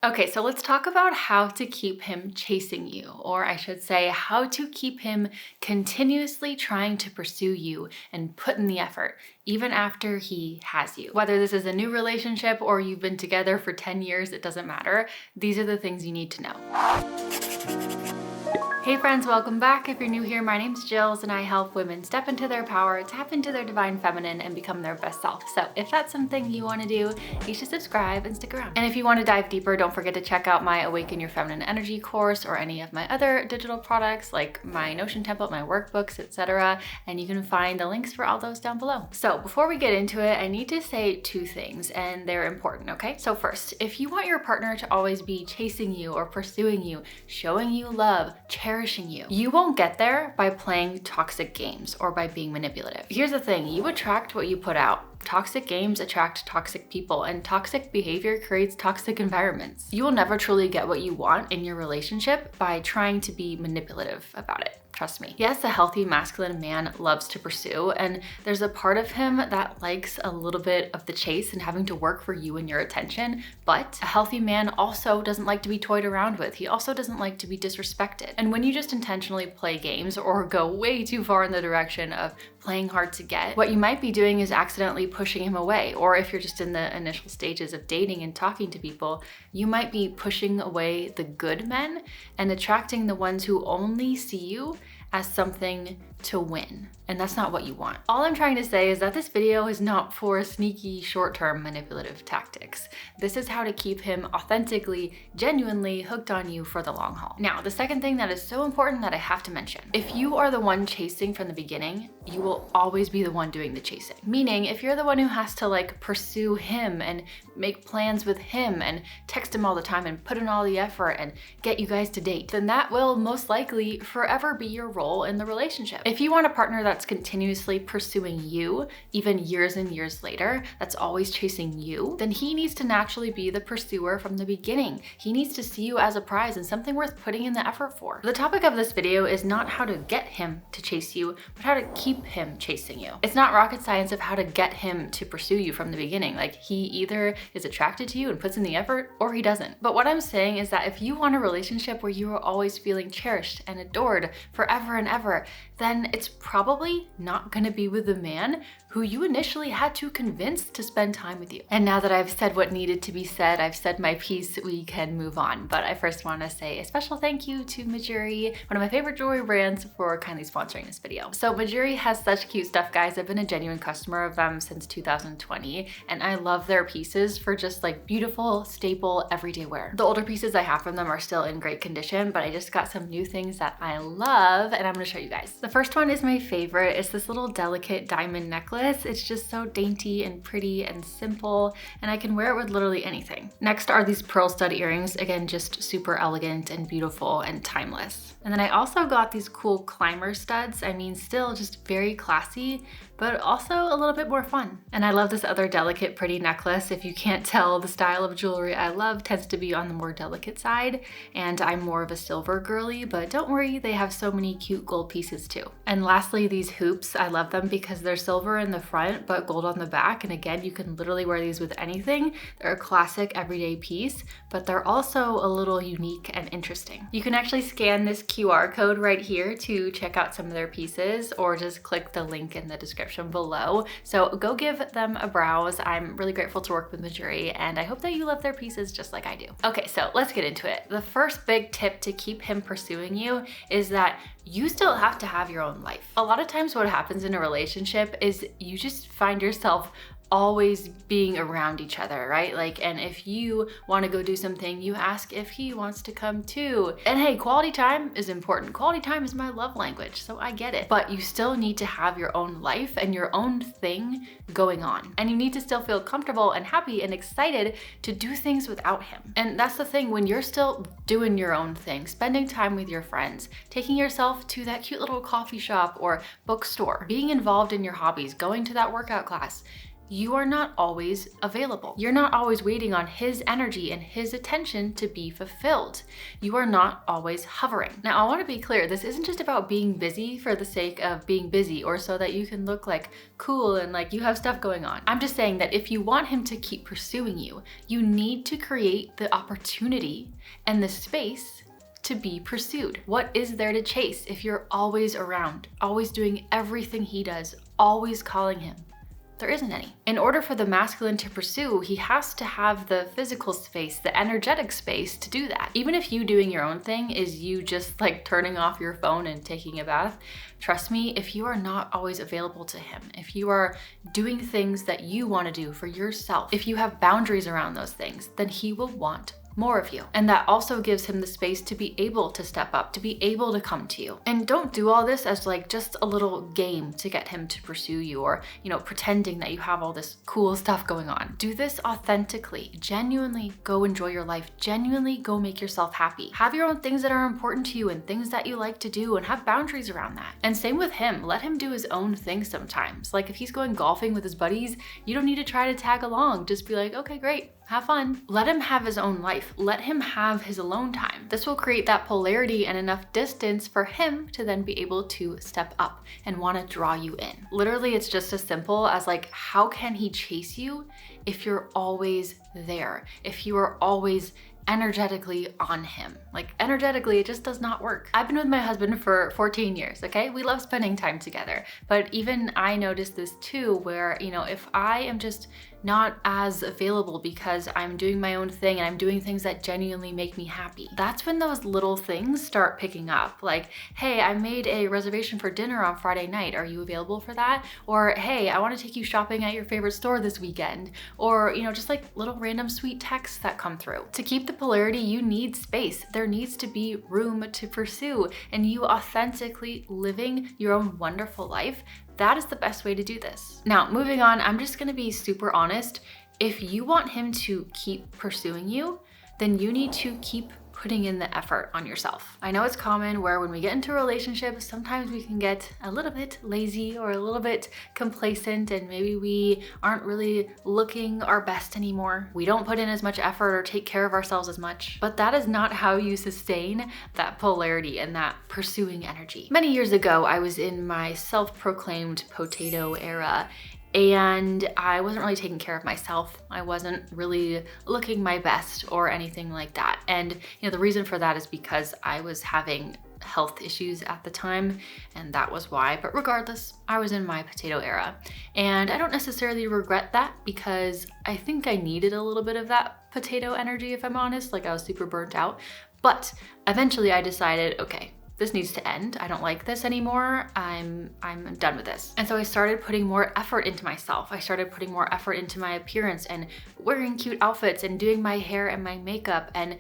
Okay, so let's talk about how to keep him chasing you, or I should say, how to keep him continuously trying to pursue you and put in the effort, even after he has you. Whether this is a new relationship or you've been together for 10 years, it doesn't matter. These are the things you need to know. Hey friends, welcome back. If you're new here, my name's Jillz and I help women step into their power, tap into their divine feminine, and become their best self. So if that's something you want to do, you should subscribe and stick around. And if you want to dive deeper, don't forget to check out my Awaken Your Feminine Energy course or any of my other digital products like my Notion template, my workbooks, etc. And you can find the links for all those down below. So before we get into it, I need to say two things, and they're important, okay? So first, if you want your partner to always be chasing you or pursuing you, showing you love, cherishing you, you won't get there by playing toxic games or by being manipulative. Here's the thing, you attract what you put out. Toxic games attract toxic people, and toxic behavior creates toxic environments. You will never truly get what you want in your relationship by trying to be manipulative about it. Trust me. Yes, a healthy masculine man loves to pursue, and there's a part of him that likes a little bit of the chase and having to work for you and your attention, but a healthy man also doesn't like to be toyed around with. He also doesn't like to be disrespected. And when you just intentionally play games or go way too far in the direction of playing hard to get, what you might be doing is accidentally pushing him away. Or if you're just in the initial stages of dating and talking to people, you might be pushing away the good men and attracting the ones who only see you as something to win. And that's not what you want. All I'm trying to say is that this video is not for sneaky short-term manipulative tactics. This is how to keep him authentically, genuinely hooked on you for the long haul. Now, the second thing that is so important that I have to mention, if you are the one chasing from the beginning, you will always be the one doing the chasing. Meaning, if you're the one who has to pursue him and make plans with him and text him all the time and put in all the effort and get you guys to date, then that will most likely forever be your role in the relationship. If you want a partner that's continuously pursuing you, even years and years later, that's always chasing you, then he needs to naturally be the pursuer from the beginning. He needs to see you as a prize and something worth putting in the effort for. The topic of this video is not how to get him to chase you, but how to keep him chasing you. It's not rocket science of how to get him to pursue you from the beginning. He either is attracted to you and puts in the effort, or he doesn't. But what I'm saying is that if you want a relationship where you are always feeling cherished and adored forever and ever, then it's probably not gonna be with the man who you initially had to convince to spend time with you. And now that I've said what needed to be said, I've said my piece, we can move on. But I first wanna say a special thank you to Mejuri, one of my favorite jewelry brands, for kindly sponsoring this video. So Mejuri has such cute stuff, guys. I've been a genuine customer of them since 2020, and I love their pieces for just beautiful, staple, everyday wear. The older pieces I have from them are still in great condition, but I just got some new things that I love, and I'm gonna show you guys. The first one is my favorite. It's this little delicate diamond necklace. It's just so dainty and pretty and simple, and I can wear it with literally anything. Next are these pearl stud earrings. Again, just super elegant and beautiful and timeless. And then I also got these cool climber studs. I mean, still just very classy, but also a little bit more fun. And I love this other delicate, pretty necklace. If you can't tell, the style of jewelry I love tends to be on the more delicate side, and I'm more of a silver girly, but don't worry, they have so many cute gold pieces too. And lastly, these hoops, I love them because they're silver in the front, but gold on the back. And again, you can literally wear these with anything. They're a classic everyday piece, but they're also a little unique and interesting. You can actually scan this QR code right here to check out some of their pieces, or just click the link in the description below. So go give them a browse. I'm really grateful to work with Mejuri, and I hope that you love their pieces just like I do. Okay, so let's get into it. The first big tip to keep him pursuing you is that you still have to have your own life. A lot of times what happens in a relationship is you just find yourself always being around each other, right? And if you want to go do something, you ask if he wants to come too. And hey, quality time is important. Quality time is my love language, so I get it. But you still need to have your own life and your own thing going on. And you need to still feel comfortable and happy and excited to do things without him. And that's the thing, when you're still doing your own thing, spending time with your friends, taking yourself to that cute little coffee shop or bookstore, being involved in your hobbies, going to that workout class, you are not always available. You're not always waiting on his energy and his attention to be fulfilled. You are not always hovering. Now, I want to be clear, this isn't just about being busy for the sake of being busy or so that you can look like cool and like you have stuff going on. I'm just saying that if you want him to keep pursuing you, you need to create the opportunity and the space to be pursued. What is there to chase if you're always around, always doing everything he does, always calling him? There isn't any. In order for the masculine to pursue, he has to have the physical space, the energetic space to do that. Even if you doing your own thing is you just like turning off your phone and taking a bath, trust me, if you are not always available to him, if you are doing things that you want to do for yourself, if you have boundaries around those things, then he will want more of you. And that also gives him the space to be able to step up, to be able to come to you. And don't do all this as like just a little game to get him to pursue you or, pretending that you have all this cool stuff going on. Do this authentically, genuinely go enjoy your life, genuinely go make yourself happy. Have your own things that are important to you and things that you like to do and have boundaries around that. And same with him, let him do his own thing sometimes. Like if he's going golfing with his buddies, you don't need to try to tag along. Just be like, okay, great. Have fun. Let him have his own life. Let him have his alone time. This will create that polarity and enough distance for him to then be able to step up and want to draw you in. Literally, it's just as simple as like, how can he chase you if you're always there? If you are always energetically on him. Like energetically, it just does not work. I've been with my husband for 14 years, okay? We love spending time together. But even I noticed this too, where, if I am just not as available because I'm doing my own thing and I'm doing things that genuinely make me happy, that's when those little things start picking up. Like, hey, I made a reservation for dinner on Friday night. Are you available for that? Or, hey, I want to take you shopping at your favorite store this weekend. Or, just like little random sweet texts that come through. To keep the polarity, you need space. There needs to be room to pursue, and you authentically living your own wonderful life. That is the best way to do this. Now, moving on, I'm just gonna be super honest. If you want him to keep pursuing you, then you need to keep putting in the effort on yourself. I know it's common where when we get into a relationship, sometimes we can get a little bit lazy or a little bit complacent and maybe we aren't really looking our best anymore. We don't put in as much effort or take care of ourselves as much. But that is not how you sustain that polarity and that pursuing energy. Many years ago, I was in my self-proclaimed potato era, and I wasn't really taking care of myself. I wasn't really looking my best or anything like that. And the reason for that is because I was having health issues at the time, and that was why. But regardless, I was in my potato era. And I don't necessarily regret that because I think I needed a little bit of that potato energy, if I'm honest. Like I was super burnt out. But eventually I decided, okay, this needs to end. I don't like this anymore. I'm done with this. And so I started putting more effort into myself. I started putting more effort into my appearance and wearing cute outfits and doing my hair and my makeup and,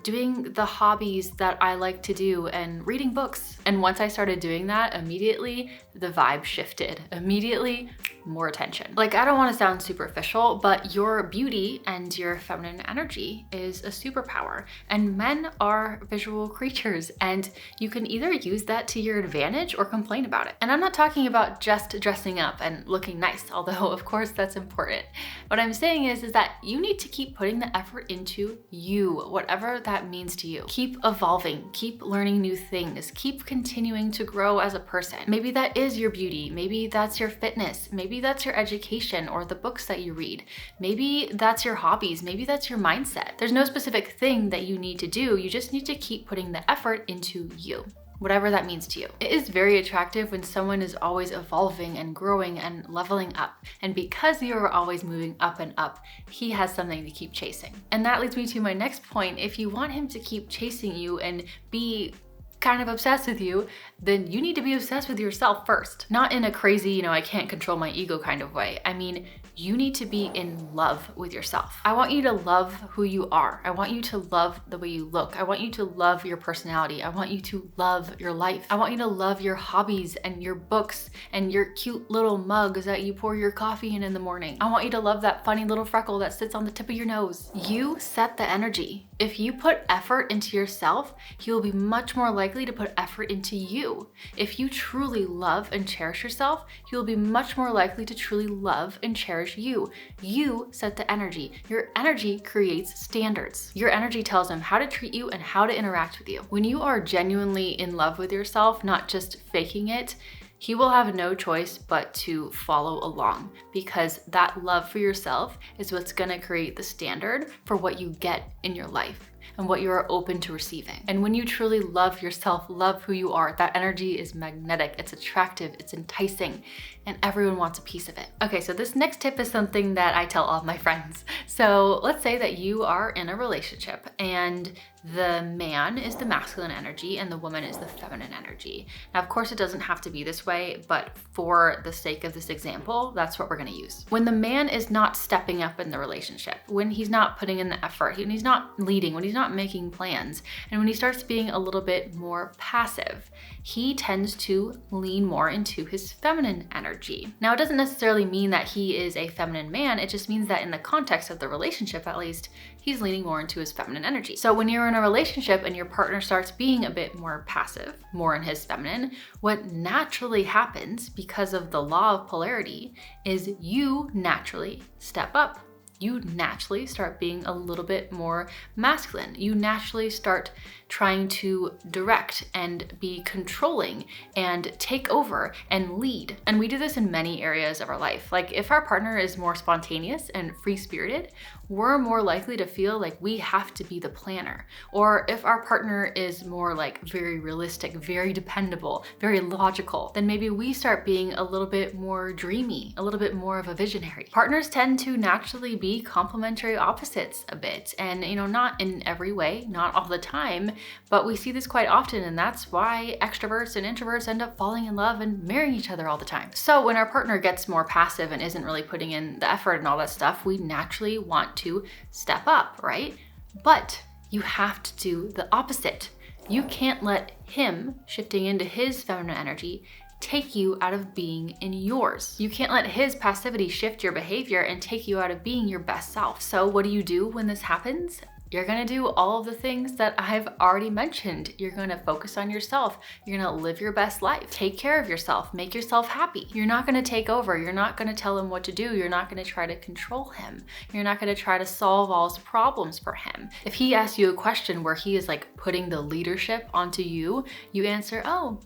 doing the hobbies that I like to do and reading books. And once I started doing that, immediately the vibe shifted. Immediately more attention. Like, I don't want to sound superficial, but your beauty and your feminine energy is a superpower. And men are visual creatures, and you can either use that to your advantage or complain about it. And I'm not talking about just dressing up and looking nice, although of course that's important. What I'm saying is that you need to keep putting the effort into you, whatever that means to you. Keep evolving, keep learning new things, keep continuing to grow as a person. Maybe that is your beauty, maybe that's your fitness, maybe that's your education or the books that you read. Maybe that's your hobbies, maybe that's your mindset. There's no specific thing that you need to do, you just need to keep putting the effort into you, whatever that means to you. It is very attractive when someone is always evolving and growing and leveling up. And because you are always moving up and up, he has something to keep chasing. And that leads me to my next point. If you want him to keep chasing you and be kind of obsessed with you, then you need to be obsessed with yourself first. Not in a crazy, I can't control my ego kind of way. I mean, you need to be in love with yourself. I want you to love who you are. I want you to love the way you look. I want you to love your personality. I want you to love your life. I want you to love your hobbies and your books and your cute little mugs that you pour your coffee in the morning. I want you to love that funny little freckle that sits on the tip of your nose. You set the energy. If you put effort into yourself, you will be much more likely to put effort into you. If you truly love and cherish yourself, you will be much more likely to truly love and cherish cherish you. You set the energy. Your energy creates standards. Your energy tells him how to treat you and how to interact with you. When you are genuinely in love with yourself, not just faking it, he will have no choice but to follow along, because that love for yourself is what's gonna create the standard for what you get in your life and what you are open to receiving. And when you truly love yourself, love who you are, that energy is magnetic, it's attractive, it's enticing, and everyone wants a piece of it. Okay, so this next tip is something that I tell all my friends. So let's say that you are in a relationship and the man is the masculine energy and the woman is the feminine energy. Now, of course, it doesn't have to be this way, but for the sake of this example, that's what we're gonna use. When the man is not stepping up in the relationship, when he's not putting in the effort, when he's not leading, when he's not making plans, and when he starts being a little bit more passive, he tends to lean more into his feminine energy. Now, it doesn't necessarily mean that he is a feminine man, it just means that in the context of the relationship, at least, he's leaning more into his feminine energy. So when you're in a relationship and your partner starts being a bit more passive, more in his feminine, what naturally happens because of the law of polarity is you naturally step up. You naturally start being a little bit more masculine. You naturally start trying to direct and be controlling and take over and lead. And we do this in many areas of our life. Like if our partner is more spontaneous and free-spirited, we're more likely to feel like we have to be the planner. Or if our partner is more like very realistic, very dependable, very logical, then maybe we start being a little bit more dreamy, a little bit more of a visionary. Partners tend to naturally be complementary opposites a bit. And not in every way, not all the time, but we see this quite often, and that's why extroverts and introverts end up falling in love and marrying each other all the time. So when our partner gets more passive and isn't really putting in the effort and all that stuff, we naturally want to step up, right? But you have to do the opposite. You can't let him shifting into his feminine energy take you out of being in yours. You can't let his passivity shift your behavior and take you out of being your best self. So what do you do when this happens? You're gonna do all of the things that I've already mentioned. You're gonna focus on yourself. You're gonna live your best life. Take care of yourself, make yourself happy. You're not gonna take over. You're not gonna tell him what to do. You're not gonna try to control him. You're not gonna try to solve all his problems for him. If he asks you a question where he is like putting the leadership onto you, you answer, oh,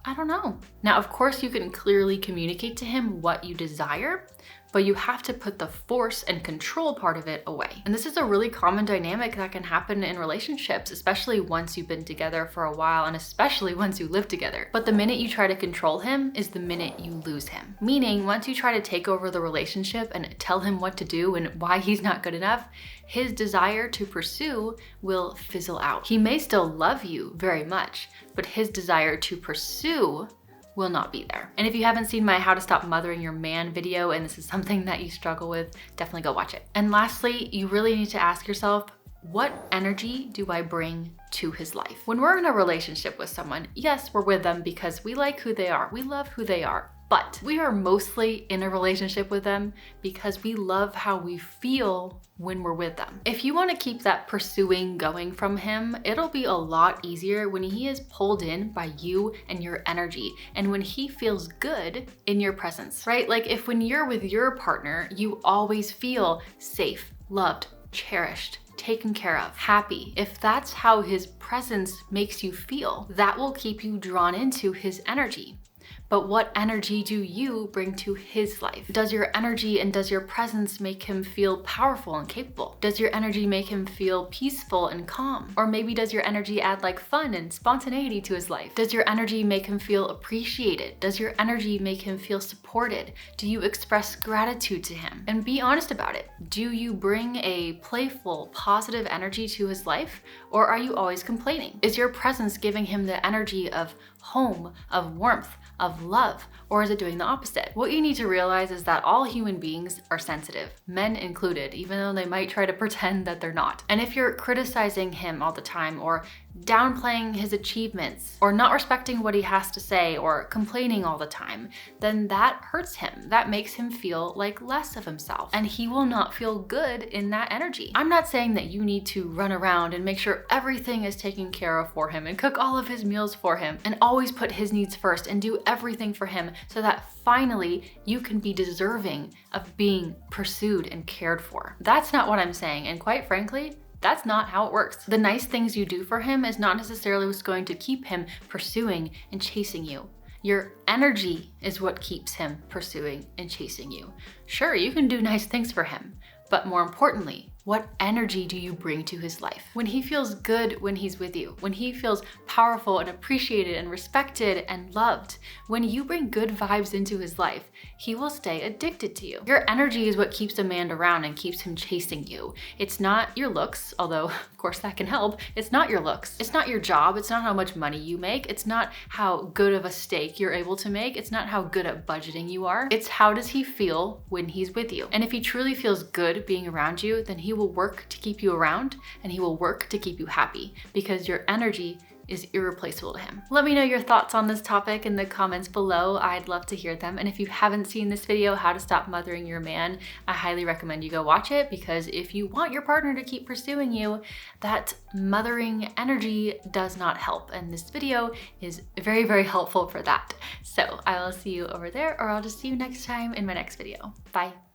I don't know. Now, of course, you can clearly communicate to him what you desire, but you have to put the force and control part of it away. And this is a really common dynamic that can happen in relationships, especially once you've been together for a while and especially once you live together. But the minute you try to control him is the minute you lose him. Meaning, once you try to take over the relationship and tell him what to do and why he's not good enough, his desire to pursue will fizzle out. He may still love you very much, but his desire to pursue will not be there. And if you haven't seen my How to Stop Mothering Your Man video, and this is something that you struggle with, definitely go watch it. And lastly, you really need to ask yourself, what energy do I bring to his life? When we're in a relationship with someone, yes, we're with them because we like who they are, we love who they are, but we are mostly in a relationship with them because we love how we feel when we're with them. If you want to keep that pursuing going from him, it'll be a lot easier when he is pulled in by you and your energy and when he feels good in your presence, right? Like if when you're with your partner, you always feel safe, loved, cherished, taken care of, happy. If that's how his presence makes you feel, that will keep you drawn into his energy. But what energy do you bring to his life? Does your energy and does your presence make him feel powerful and capable? Does your energy make him feel peaceful and calm? Or maybe does your energy add like fun and spontaneity to his life? Does your energy make him feel appreciated? Does your energy make him feel supported? Do you express gratitude to him? And be honest about it. Do you bring a playful, positive energy to his life? Or are you always complaining? Is your presence giving him the energy of home, of warmth, of love, or is it doing the opposite? What you need to realize is that all human beings are sensitive, men included, even though they might try to pretend that they're not. And if you're criticizing him all the time or downplaying his achievements or not respecting what he has to say or complaining all the time, then that hurts him. That makes him feel like less of himself and he will not feel good in that energy. I'm not saying that you need to run around and make sure everything is taken care of for him and cook all of his meals for him and always always put his needs first and do everything for him so that finally you can be deserving of being pursued and cared for. That's not what I'm saying, and quite frankly, that's not how it works. The nice things you do for him is not necessarily what's going to keep him pursuing and chasing you. Your energy is what keeps him pursuing and chasing you. Sure, you can do nice things for him, but more importantly, what energy do you bring to his life? When he feels good when he's with you, when he feels powerful and appreciated and respected and loved, when you bring good vibes into his life, he will stay addicted to you. Your energy is what keeps a man around and keeps him chasing you. It's not your looks, although of course that can help. It's not your looks. It's not your job. It's not how much money you make. It's not how good of a steak you're able to make. It's not how good at budgeting you are. It's how does he feel when he's with you. And if he truly feels good being around you, then he will work to keep you around and he will work to keep you happy because your energy is irreplaceable to him. Let me know your thoughts on this topic in the comments below. I'd love to hear them. And if you haven't seen this video, How to Stop Mothering Your Man, I highly recommend you go watch it, because if you want your partner to keep pursuing you, that mothering energy does not help. And this video is very, very helpful for that. So I will see you over there, or I'll just see you next time in my next video. Bye.